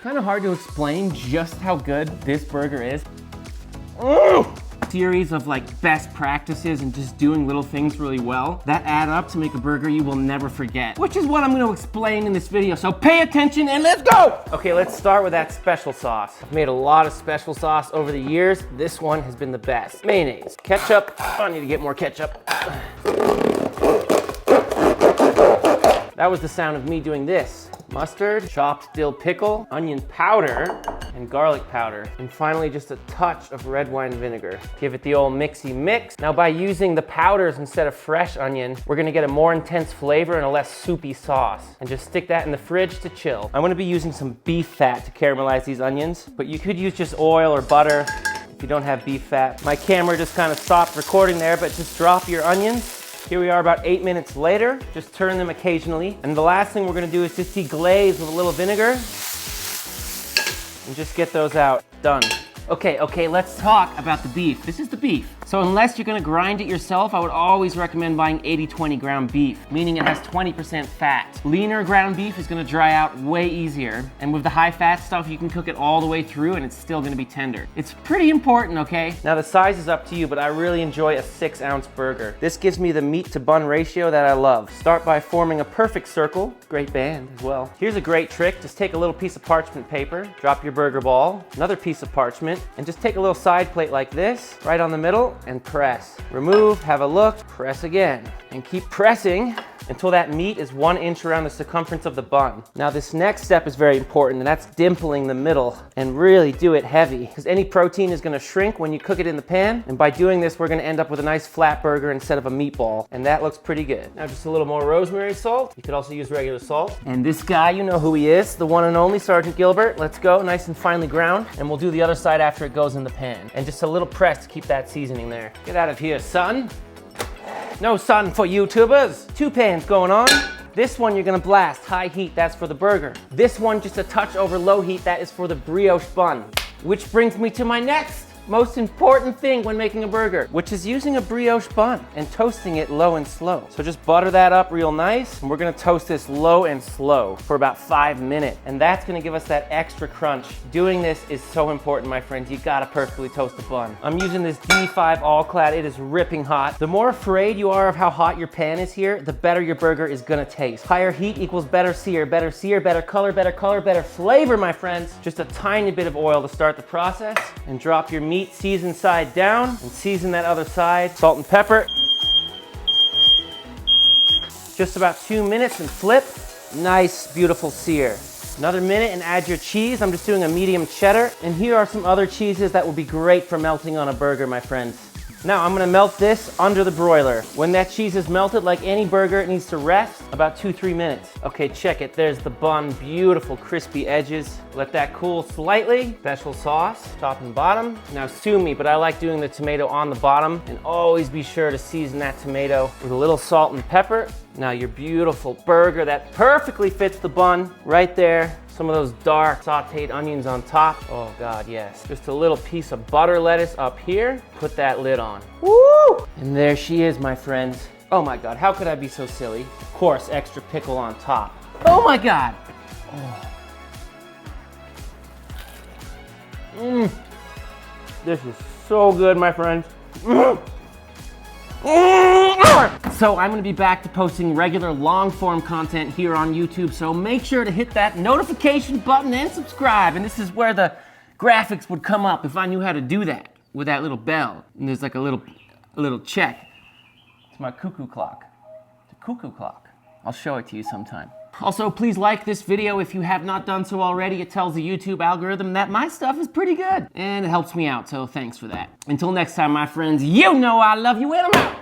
Kind of hard to explain just how good this burger is. Oh! Series of like best practices and just doing little things really well that add up to make a burger you will never forget, which is what I'm going to explain in this video. So pay attention and let's go. Okay, let's start with that special sauce. I've made a lot of special sauce over the years. This one has been the best. Mayonnaise, ketchup. I need to get more ketchup. That was the sound of me doing this. Mustard, chopped dill pickle, onion powder, and garlic powder. And finally, just a touch of red wine vinegar. Give it the old mixy mix. Now, by using the powders instead of fresh onion, we're gonna get a more intense flavor and a less soupy sauce. And just stick that in the fridge to chill. I'm gonna be using some beef fat to caramelize these onions, but you could use just oil or butter if you don't have beef fat. My camera just kind of stopped recording there, but just drop your onions. Here we are about 8 minutes later. Just turn them occasionally. And the last thing we're gonna do is just deglaze with a little vinegar and just get those out. Done. Okay, let's talk about the beef. This is the beef. So unless you're gonna grind it yourself, I would always recommend buying 80-20 ground beef, meaning it has 20% fat. Leaner ground beef is gonna dry out way easier. And with the high fat stuff, you can cook it all the way through and it's still gonna be tender. It's pretty important, okay? Now the size is up to you, but I really enjoy a 6-ounce burger. This gives me the meat to bun ratio that I love. Start by forming a perfect circle. Great band as well. Here's a great trick. Just take a little piece of parchment paper, drop your burger ball, another piece of parchment, and just take a little side plate like this, right on the middle, and press. Remove, have a look, press again, and keep pressing until that meat is 1 inch around the circumference of the bun. Now this next step is very important, and that's dimpling the middle, and really do it heavy, because any protein is gonna shrink when you cook it in the pan, and by doing this, we're gonna end up with a nice flat burger instead of a meatball, and that looks pretty good. Now just a little more rosemary salt. You could also use regular salt. And this guy, you know who he is, the one and only Sergeant Gilbert. Let's go, nice and finely ground, and we'll do the other side after it goes in the pan. And just a little press to keep that seasoning there. Get out of here, son. No sun for YouTubers. 2 pans going on. This one you're gonna blast, high heat, that's for the burger. This one just a touch over low heat, that is for the brioche bun. Which brings me to my next most important thing when making a burger, which is using a brioche bun and toasting it low and slow. So just butter that up real nice, and we're gonna toast this low and slow for about 5 minutes, and that's gonna give us that extra crunch. Doing this is so important, my friends. You gotta perfectly toast the bun. I'm using this D5 all-clad. It is ripping hot. The more afraid you are of how hot your pan is here, the better your burger is gonna taste. Higher heat equals better sear, better color, better flavor, my friends. Just a tiny bit of oil to start the process, and drop your meat season side down and season that other side. Salt and pepper. Just about 2 minutes and flip. Nice, beautiful sear. Another minute and add your cheese. I'm just doing a medium cheddar. And here are some other cheeses that will be great for melting on a burger, my friends. Now I'm gonna melt this under the broiler. When that cheese is melted, like any burger, it needs to rest about 2-3 minutes. Okay, check it. There's the bun, beautiful crispy edges. Let that cool slightly. Special sauce, top and bottom. Now sue me, but I like doing the tomato on the bottom, and always be sure to season that tomato with a little salt and pepper. Now your beautiful burger that perfectly fits the bun right there. Some of those dark sauteed onions on top. Oh God, yes. Just a little piece of butter lettuce up here. Put that lid on. Woo! And there she is, my friends. Oh my God, how could I be so silly? Of course, extra pickle on top. Oh my God. Oh. This is so good, my friends. So I'm gonna be back to posting regular long form content here on YouTube, so make sure to hit that notification button and subscribe. And this is where the graphics would come up if I knew how to do that with that little bell. And there's like a little check. It's my cuckoo clock. It's a cuckoo clock. I'll show it to you sometime. Also, please like this video if you have not done so already. It tells the YouTube algorithm that my stuff is pretty good, and it helps me out, so thanks for that. Until next time, my friends, you know I love you, and I'm out.